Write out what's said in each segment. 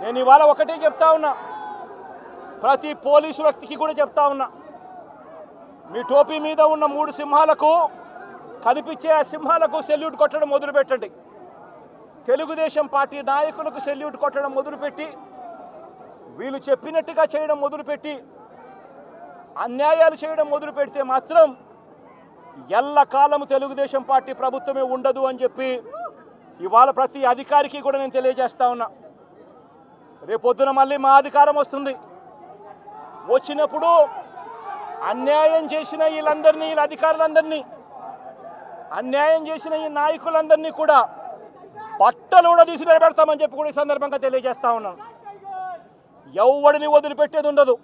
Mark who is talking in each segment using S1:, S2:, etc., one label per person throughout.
S1: నేను ఇవాళ ఒకటే చెప్తా ఉన్నా, ప్రతి పోలీసు వ్యక్తికి కూడా చెప్తా ఉన్నా, మీ టోపీ మీద ఉన్న 3 సింహాలకు కనిపించే ఆ సింహాలకు సెల్యూట్ కొట్టడం మొదలుపెట్టండి. తెలుగుదేశం పార్టీ నాయకులకు సెల్యూట్ కొట్టడం మొదలుపెట్టి, వీళ్ళు చెప్పినట్టుగా చేయడం మొదలుపెట్టి, అన్యాయాలు చేయడం మొదలు పెడితే మాత్రం ఎల్లకాలము తెలుగుదేశం పార్టీ ప్రభుత్వమే ఉండదు అని చెప్పి ఇవాళ ప్రతి అధికారికి కూడా నేను తెలియజేస్తా ఉన్నా. రేపొద్దున మళ్ళీ మా అధికారం వస్తుంది. వచ్చినప్పుడు అన్యాయం చేసిన వీళ్ళందరినీ, వీళ్ళ అధికారులందరినీ, అన్యాయం చేసిన ఈ నాయకులందరినీ కూడా బట్టలు కూడా తీసి నిలబెడతామని చెప్పి కూడా ఈ సందర్భంగా తెలియజేస్తా ఉన్నాను. ఎవడిని వదిలిపెట్టేది ఉండదు.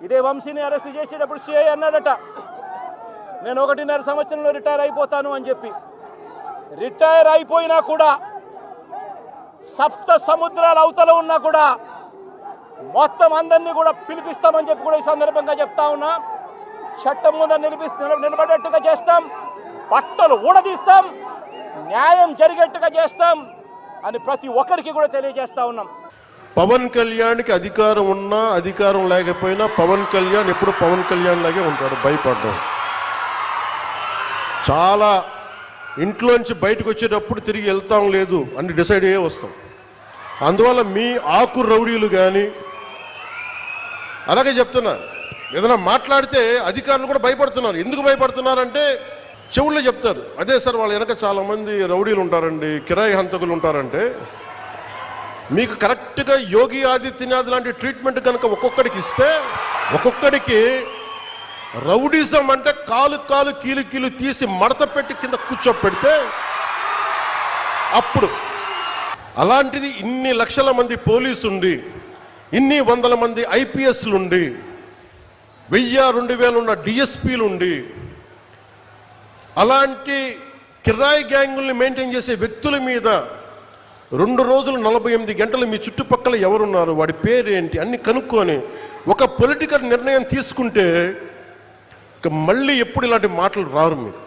S1: ఇదే వంశీని అరెస్ట్ చేసేటప్పుడు సిఐ అన్నాడట, నేను 1.5 సంవత్సరంలో రిటైర్ అయిపోతాను అని చెప్పి. రిటైర్ అయిపోయినా కూడా, సప్త సముద్రాల అవతల ఉన్నా కూడా మొత్తం అందరినీ కూడా పిలిపిస్తామని చెప్పి కూడా ఈ సందర్భంగా చెప్తా ఉన్నా. చట్టం ముందు నిలబడేట్టుగా చేస్తాం, బట్టలు ఊడదీస్తాం, న్యాయం జరిగేట్టుగా చేస్తాం అని ప్రతి ఒక్కరికి కూడా తెలియజేస్తా ఉన్నాం.
S2: పవన్ కళ్యాణ్కి అధికారం ఉన్నా అధికారం లేకపోయినా పవన్ కళ్యాణ్ ఎప్పుడు పవన్ కళ్యాణ్ లాగే ఉంటాడు. భయపడ్డం చాలా, ఇంట్లోంచి బయటకు వచ్చేటప్పుడు తిరిగి వెళ్తాం లేదు అని డిసైడ్ అయ్యే వస్తాం. అందువల్ల మీ ఆకు రౌడీలు కానీ, అలాగే చెప్తున్నా, ఏదైనా మాట్లాడితే అధికారులు కూడా భయపడుతున్నారు. ఎందుకు భయపడుతున్నారంటే చెవుల్లో చెప్తారు, అదే సార్ వాళ్ళ వెనక చాలామంది రౌడీలు ఉంటారండి, కిరాయి హంతకులు ఉంటారంటే, మీకు కరెక్ట్గా యోగి ఆదిత్యనాథ్ లాంటి ట్రీట్మెంట్ కనుక ఒక్కొక్కడికి ఇస్తే, ఒక్కొక్కడికి రౌడీజం అంటే కాలు కీలు తీసి మడత పెట్టి కింద కూర్చోపెడితే అప్పుడు, అలాంటిది ఇన్ని లక్షల మంది పోలీసు ఉండి, ఇన్ని వందల మంది ఐపీఎస్లు ఉండి, 1000-2000 ఉన్న డిఎస్పీలు ఉండి, అలాంటి కిరాయి గ్యాంగుల్ని మెయింటైన్ చేసే వ్యక్తుల మీద 2 రోజులు 48 గంటలు మీ చుట్టుపక్కల ఎవరున్నారు, వాడి పేరేంటి అన్ని కనుక్కొని ఒక పొలిటికల్ నిర్ణయం తీసుకుంటే మళ్ళీ ఎప్పుడు ఇలాంటి మాటలు రారు మీకు.